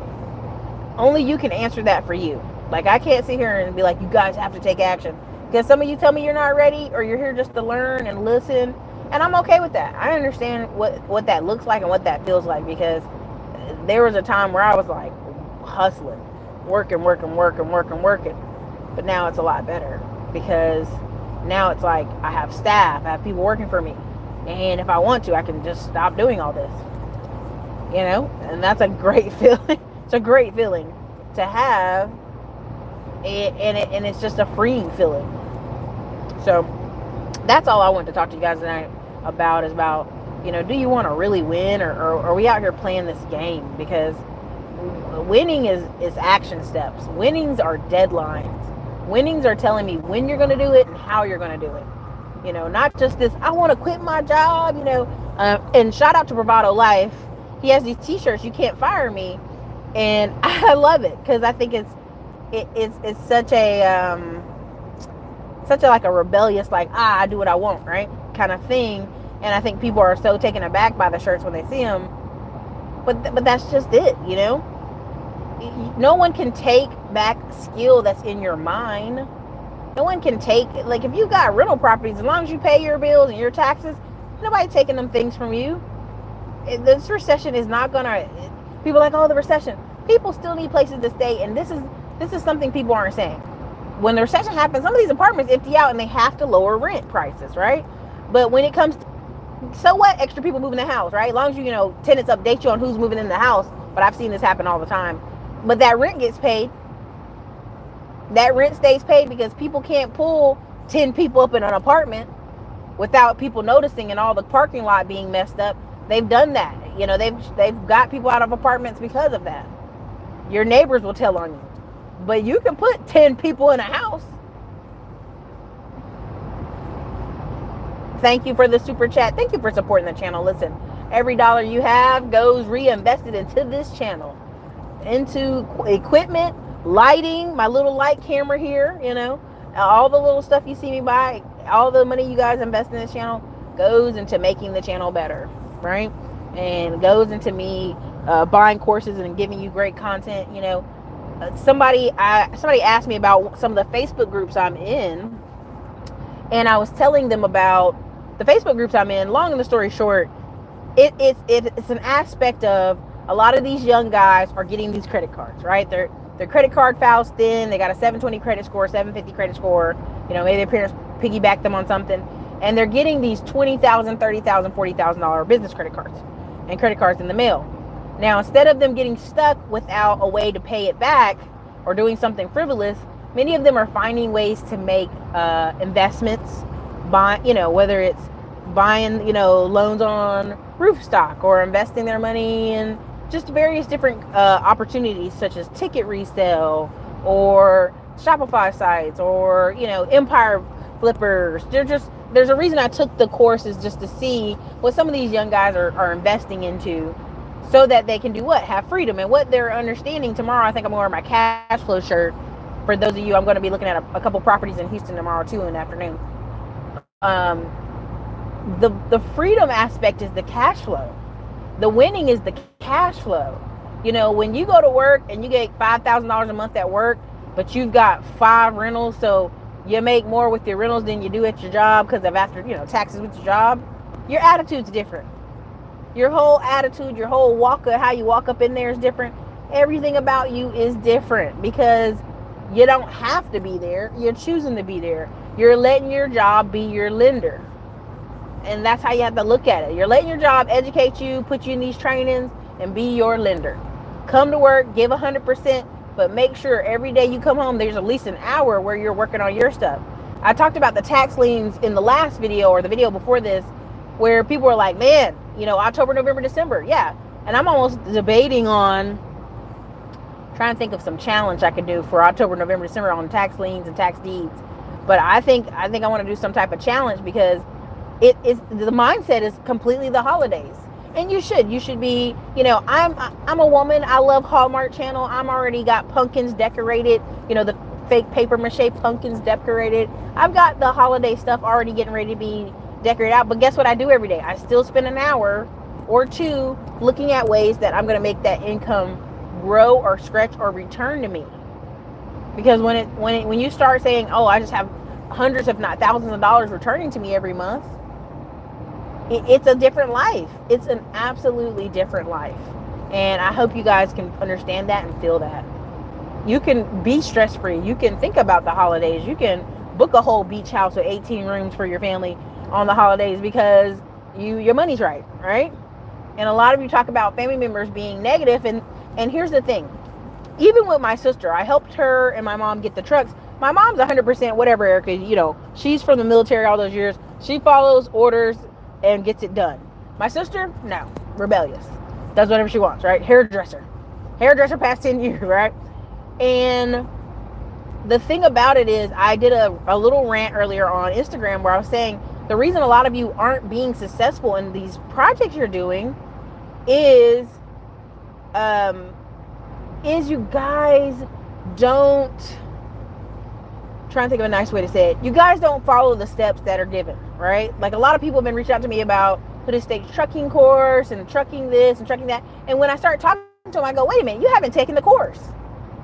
only you can answer that for you. Like, I can't sit here and be like, you guys have to take action. Because some of you tell me you're not ready, or you're here just to learn and listen. And I'm okay with that. I understand what that looks like and what that feels like, because there was a time where I was like hustling, working. But now it's a lot better, because now it's like I have staff, I have people working for me. And if I want to, I can just stop doing all this, you know? And that's a great feeling. It's a great feeling to have, and it's just a freeing feeling. So that's all I wanted to talk to you guys tonight about, is about, you know, do you want to really win, or are we out here playing this game? Because winning is action steps. Winnings are deadlines. Winnings are telling me when you're going to do it and how you're going to do it. You know, not just this, I want to quit my job, you know. And shout out to Bravado Life. He has these t-shirts, you can't fire me. And I love it, because I think it's such a like a rebellious, like, I do what I want, right, kind of thing. And I think people are so taken aback by the shirts when they see them. But that's just it, you know. No one can take back skill that's in your mind. No one can take, like, if you got rental properties, as long as you pay your bills and your taxes, nobody taking them things from you. This recession is not gonna, people are like, oh, the recession. People still need places to stay, and this is something people aren't saying. When the recession happens, some of these apartments empty out and they have to lower rent prices, right? But when it comes to, so what, extra people moving the house, right? As long as you know, tenants update you on who's moving in the house. But I've seen this happen all the time. But that rent gets paid. That rent stays paid, because people can't pull 10 people up in an apartment without people noticing and all the parking lot being messed up. They've done that. You know, they've got people out of apartments because of that. Your neighbors will tell on you. But you can put 10 people in a house. Thank you for the super chat. Thank you for supporting the channel. Listen, every dollar you have goes reinvested into this channel, into equipment, lighting, my little light camera here, you know, all the little stuff you see me buy, all the money you guys invest in this channel goes into making the channel better, right? And goes into me buying courses and giving you great content. Somebody asked me about some of the Facebook groups I'm in, and I was telling them about the Facebook groups I'm in. Long and the story short, it's an aspect of a lot of these young guys are getting these credit cards, right? Their credit card file's thin. They got a 720 credit score, 750 credit score. Maybe their parents piggyback them on something, and they're getting these $20,000, $30,000, $40,000 business credit cards and credit cards in the mail. Now, instead of them getting stuck without a way to pay it back or doing something frivolous, many of them are finding ways to make investments, whether it's buying, loans on roof stock, or investing their money in just various different opportunities, such as ticket resale or Shopify sites, or, empire flippers. There's a reason I took the courses, just to see what some of these young guys are investing into, so that they can do what? Have freedom. And what they're understanding tomorrow, I think I'm going to wear my cash flow shirt. For those of you, I'm going to be looking at a couple properties in Houston tomorrow too in the afternoon. The freedom aspect is the cash flow. The winning is the cash flow. When you go to work and you get $5,000 a month at work, but you've got 5 rentals, so you make more with your rentals than you do at your job because of after, taxes with your job, your attitude's different. Your whole attitude, your whole how you walk up in there is different. Everything about you is different, because you don't have to be there. You're choosing to be there. You're letting your job be your lender. And that's how you have to look at it. You're letting your job educate you, put you in these trainings, and be your lender. Come to work, give 100%, but make sure every day you come home, there's at least an hour where you're working on your stuff. I talked about the tax liens in the last video, or the video before this, where people are like, man, October, November, December. Yeah. And I'm almost debating on trying to think of some challenge I could do for October, November, December on tax liens and tax deeds. But I think I want to do some type of challenge, because the mindset is completely the holidays. And you should be, I'm a woman. I love Hallmark Channel. I'm already got pumpkins decorated, the fake paper mache pumpkins decorated. I've got the holiday stuff already getting ready to be decorate out. But guess what I do every day? I still spend an hour or two looking at ways that I'm going to make that income grow or stretch or return to me. Because when you start saying, oh, I just have hundreds if not thousands of dollars returning to me every month, it's a different life. It's an absolutely different life. And I hope you guys can understand that and feel that. You can be stress-free. You can think about the holidays. You can book a whole beach house with 18 rooms for your family on the holidays, because your money's right? And a lot of you talk about family members being negative, and here's the thing. Even with my sister, I helped her and my mom get the trucks. My mom's 100% whatever, Erica, she's from the military all those years. She follows orders and gets it done. My sister, no, rebellious, does whatever she wants, right? Hairdresser past 10 years, right? And the thing about it is, I did a little rant earlier on Instagram where I was saying the reason a lot of you aren't being successful in these projects you're doing is you guys don't, trying to think of a nice way to say it, you guys don't follow the steps that are given, right? Like, a lot of people have been reaching out to me about Hooded Stakes trucking course and trucking this and trucking that. And when I start talking to them, I go, wait a minute, you haven't taken the course.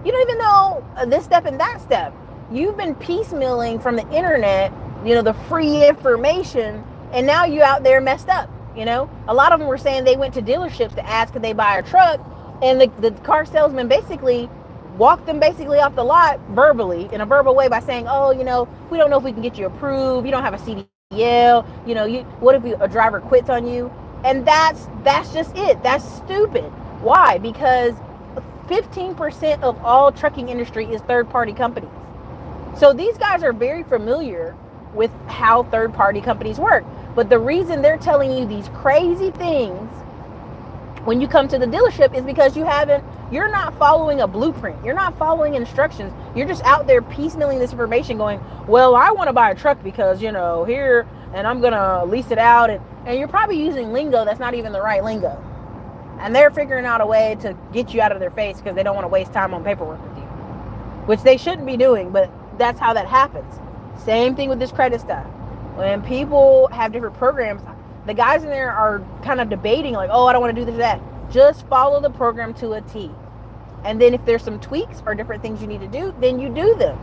You don't even know this step and that step. You've been piecemealing from the internet, the free information, and now you out there messed up. A lot of them were saying they went to dealerships to ask could they buy a truck, and the car salesman basically walked them off the lot verbally, in a verbal way, by saying, oh, we don't know if we can get you approved. You don't have a CDL. What if a driver quits on you? And that's just it. That's stupid. Why? Because 15% of all trucking industry is third-party companies. So these guys are very familiar with how third-party companies work. But the reason they're telling you these crazy things when you come to the dealership is because you're not following a blueprint. You're not following instructions. You're just out there piecemealing this information going, well, I want to buy a truck because, here, and I'm going to lease it out. And you're probably using lingo that's not even the right lingo. And they're figuring out a way to get you out of their face because they don't want to waste time on paperwork with you, which they shouldn't be doing, but that's how that happens. Same thing with this credit stuff. When people have different programs, the guys in there are kind of debating like, oh, I don't want to do this or that. Just follow the program to a T. And then if there's some tweaks or different things you need to do, then you do them.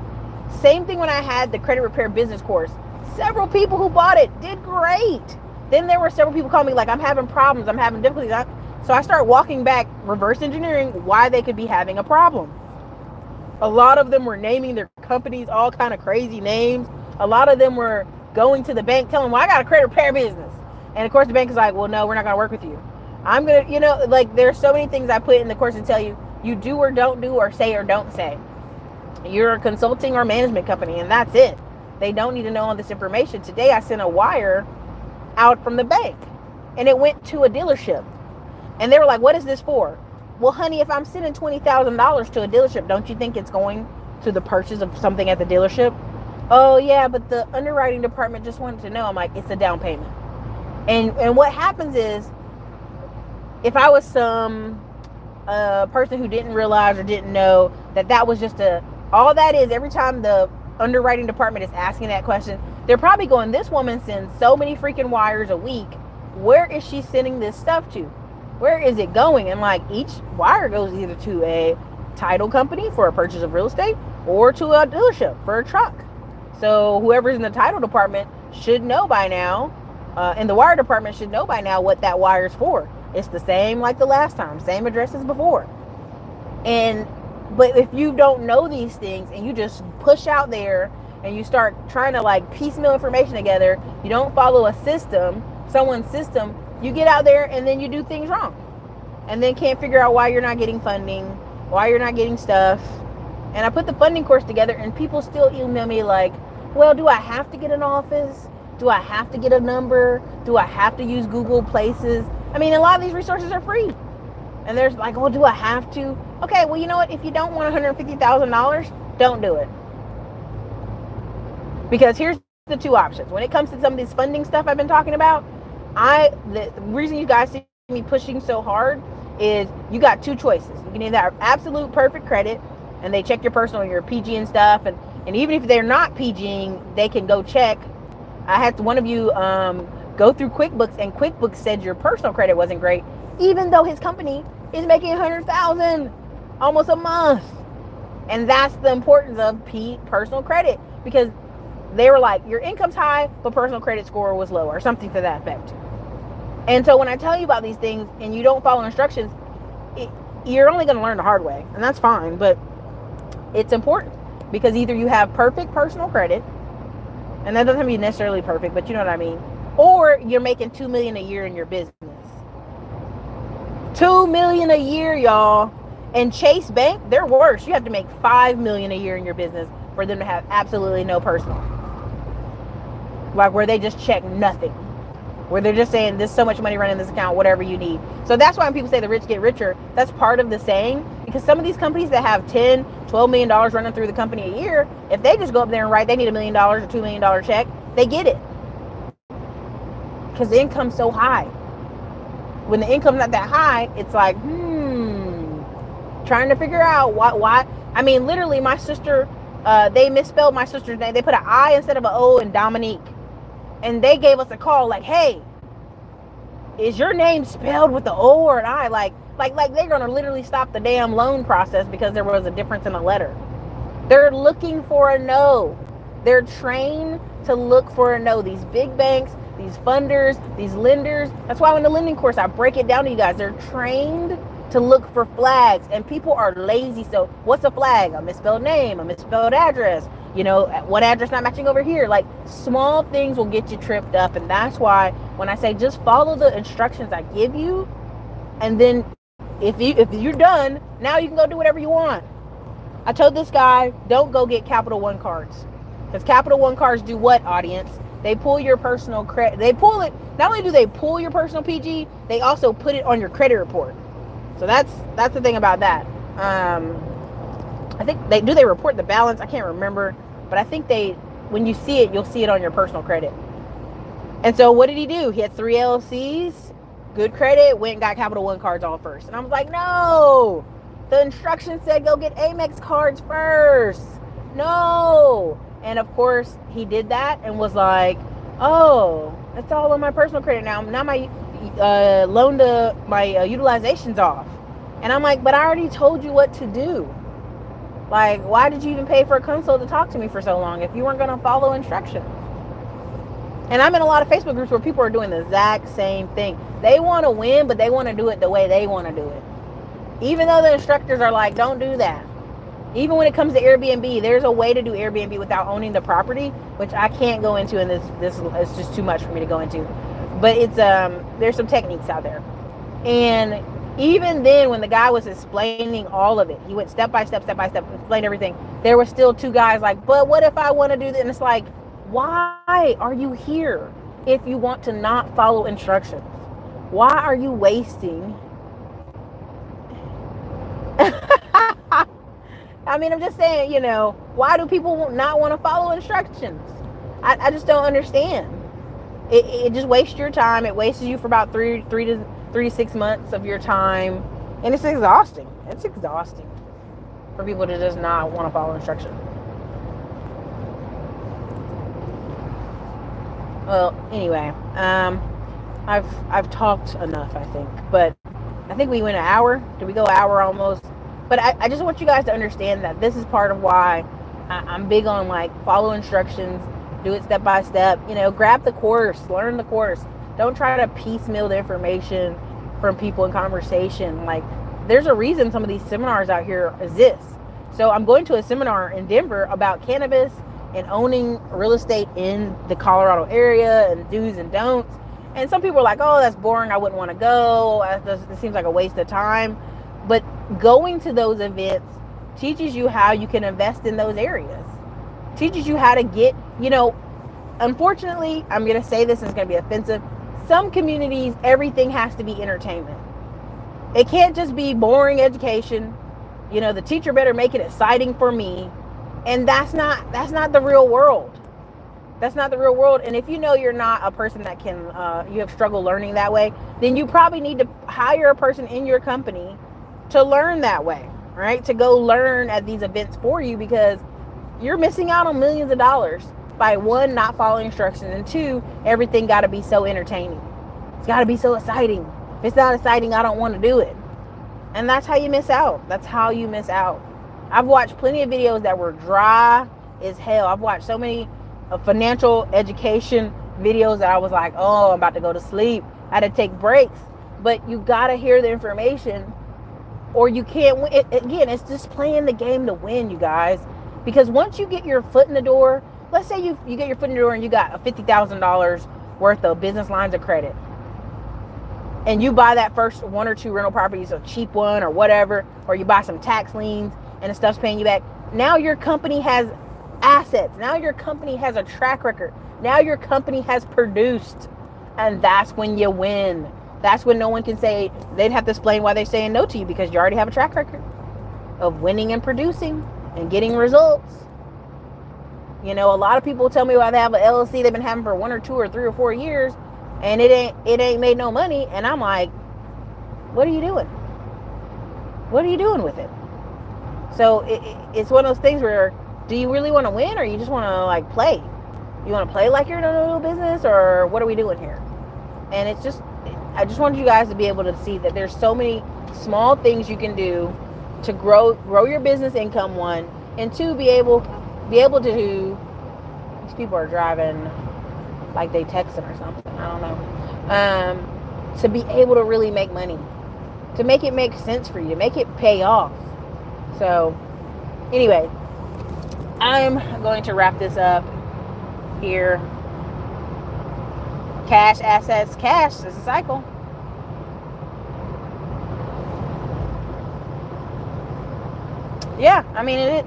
Same thing when I had the credit repair business course. Several people who bought it did great. Then there were several people calling me like, I'm having problems, I'm having difficulties. So I start walking back, reverse engineering why they could be having a problem. A lot of them were naming their companies all kind of crazy names. A lot of them were going to the bank telling them, well, I got a credit repair business. And of course the bank is like, well, no, we're not going to work with you. I'm going to, like there's so many things I put in the course to tell you, you do or don't do or say or don't say. You're a consulting or management company and that's it. They don't need to know all this information. Today I sent a wire out from the bank and it went to a dealership. And they were like, what is this for? Well, honey, if I'm sending $20,000 to a dealership, don't you think it's going to the purchase of something at the dealership? Oh, yeah, but the underwriting department just wanted to know. I'm like, it's a down payment. And what happens is, if I was some person who didn't realize or didn't know that was just all that is, every time the underwriting department is asking that question, they're probably going, this woman sends so many freaking wires a week. Where is she sending this stuff to? Where is it going? And like each wire goes either to a title company for a purchase of real estate or to a dealership for a truck. So whoever's in the title department should know by now, and the wire department should know by now what that wire is for. It's the same like the last time, same address as before. But if you don't know these things and you just push out there and you start trying to like piecemeal information together, you don't follow a system, someone's system, you get out there and then you do things wrong. And then can't figure out why you're not getting funding, why you're not getting stuff. And I put the funding course together and people still email me like, well, do I have to get an office? Do I have to get a number? Do I have to use Google Places? I mean, a lot of these resources are free. And there's like, well, do I have to? Okay, well, you know what? If you don't want $150,000, don't do it. Because here's the two options. When it comes to some of this funding stuff I've been talking about, the reason you guys see me pushing so hard is you got two choices. You can either have absolute perfect credit and they check your personal, your PG and stuff. And even if they're not PGing, they can go check. I had one of you go through QuickBooks and QuickBooks said your personal credit wasn't great, even though his company is making $100,000 almost a month. And that's the importance of personal credit, because they were like, your income's high, but personal credit score was low or something to that effect. And so when I tell you about these things and you don't follow instructions, you're only going to learn the hard way. And that's fine, but it's important because either you have perfect personal credit, and that doesn't have to be necessarily perfect, but you know what I mean, or you're making $2 million a year in your business. $2 million a year, y'all. And Chase Bank, they're worse. You have to make $5 million a year in your business for them to have absolutely no personal. Like where they just check nothing. Where they're just saying there's so much money running in this account, whatever you need. So that's why when people say the rich get richer, that's part of the saying. Because some of these companies that have $10, $12 million running through the company a year, if they just go up there and write they need $1 million or $2 million check, they get it. Because the income's so high. When the income's not that high, it's like, trying to figure out why. I mean, literally, my sister, they misspelled my sister's name. They put an I instead of an O in Dominique. And they gave us a call like, hey, is your name spelled with the O or an I? Like they're going to literally stop the damn loan process because there was a difference in a letter. They're looking for a no. They're trained to look for a no. These big banks, these funders, these lenders. That's why in the lending course, I break it down to you guys. They're trained to look for flags, and people are lazy. So what's a flag? A misspelled name, a misspelled address, what address not matching over here. Like small things will get you tripped up. And that's why when I say just follow the instructions I give you, and then if you're done, now you can go do whatever you want. I told this guy, don't go get Capital One cards, because Capital One cards do what, audience? They pull your personal credit. They pull it. Not only do they pull your personal PG, they also put it on your credit report. So that's the thing about that. I think they report the balance. I can't remember, but I think when you see it, you'll see it on your personal credit. And so what did he do? He had 3 LLCs, good credit, went and got Capital One cards all first. And I was like, no, the instructions said go get Amex cards first. No. And of course he did that and was like, oh, it's all on my personal credit now. Now utilizations off. And I'm like, but I already told you what to do. Like, why did you even pay for a consult to talk to me for so long if you weren't going to follow instructions? And I'm in a lot of Facebook groups where people are doing the exact same thing. They want to win, but they want to do it the way they want to do it. Even though the instructors are like, don't do that. Even when it comes to Airbnb, there's a way to do Airbnb without owning the property, which I can't go into in this it's just too much for me to go into. But it's there's some techniques out there. And even then, when the guy was explaining all of it, he went step by step, explained everything. There were still two guys like, but what if I want to do this? And it's like, why are you here if you want to not follow instructions? Why are you wasting? I mean, I'm just saying, why do people not want to follow instructions? I just don't understand. It just wastes your time. It wastes you for about three to 6 months of your time. And it's exhausting. It's exhausting for people to just not want to follow instructions. Well, anyway, I've talked enough, I think. But I think we went an hour. Did we go an hour almost? But I just want you guys to understand that this is part of why I'm big on, like, follow instructions, do it step by step. Grab the course, learn the course. Don't try to piecemeal the information from people in conversation. Like, there's a reason some of these seminars out here exist. So I'm going to a seminar in Denver about cannabis and owning real estate in the Colorado area and do's and don'ts. And some people are like, oh, that's boring. I wouldn't want to go. It seems like a waste of time. But going to those events teaches you how you can invest in those areas. Teaches you how to get, unfortunately, I'm going to say this and it's going to be offensive. Some communities, everything has to be entertainment. It can't just be boring education. The teacher better make it exciting for me. And that's not the real world. That's not the real world. And if you're not a person that can, you have struggled learning that way, then you probably need to hire a person in your company to learn that way, right? To go learn at these events for you, because you're missing out on millions of dollars by, one, not following instructions, and two, everything got to be so entertaining. It's got to be so exciting. If it's not exciting, I don't want to do it. And that's how you miss out. That's how you miss out. I've watched plenty of videos that were dry as hell. I've watched so many financial education videos that I was like, oh, I'm about to go to sleep. I had to take breaks. But you got to hear the information, or you can't win. Again, it's just playing the game to win, you guys. Because once you get your foot in the door, let's say you get your foot in the door and you got a $50,000 worth of business lines of credit, and you buy that first one or two rental properties, a cheap one or whatever, or you buy some tax liens and the stuff's paying you back. Now your company has assets. Now your company has a track record. Now your company has produced. And that's when you win. That's when no one can say, they'd have to explain why they're saying no to you, because you already have a track record of winning and producing and getting results. A lot of people tell me why they have an LLC they've been having for 1 or 2 or 3 or 4 years, and it ain't made no money. And I'm like, what are you doing? What are you doing with it? So it's one of those things where, do you really want to win, or you just want to, like, play? You want to play like you're in a little business, or what are we doing here? And I just want you guys to be able to see that there's so many small things you can do to grow your business income, one, and two, be able to do. These people are driving like they texting or something. I don't know. To be able to really make money, to make it make sense for you, to make it pay off. So, anyway, I'm going to wrap this up here. Cash, assets, cash. It's a cycle. Yeah, I mean it.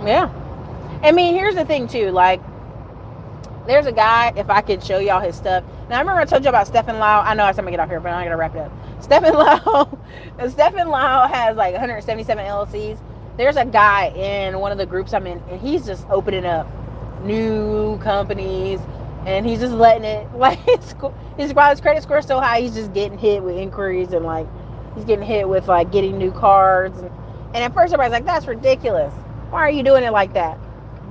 Yeah. I mean, here's the thing too. Like, there's a guy, if I could show y'all his stuff. Now, I remember I told you about Stephen Lau. I know I said I'm gonna get off here, but I'm gonna wrap it up. Stephen Lau has like 177 LLCs. There's a guy in one of the groups I'm in, and he's just opening up new companies, and he's just letting it, like, his credit score is so high, he's just getting hit with inquiries, and like he's getting hit with like getting new cards, and at first everybody's like, that's ridiculous. Why are you doing it like that?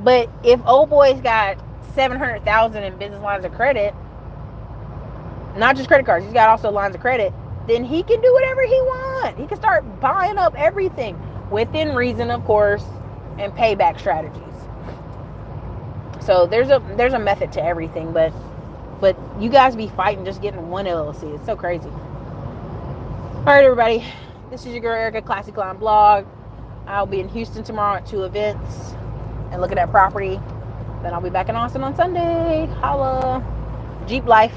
But if old boy's got $700,000 in business lines of credit, not just credit cards, he's got also lines of credit, then he can do whatever he wants. He can start buying up everything within reason, of course, and payback strategies. So there's a method to everything, but you guys be fighting just getting one LLC. It's so crazy. All right, everybody. This is your girl Erica, Classic Line Blog. I'll be in Houston tomorrow at 2 events and looking at property. Then I'll be back in Austin on Sunday. Holla. Jeep life.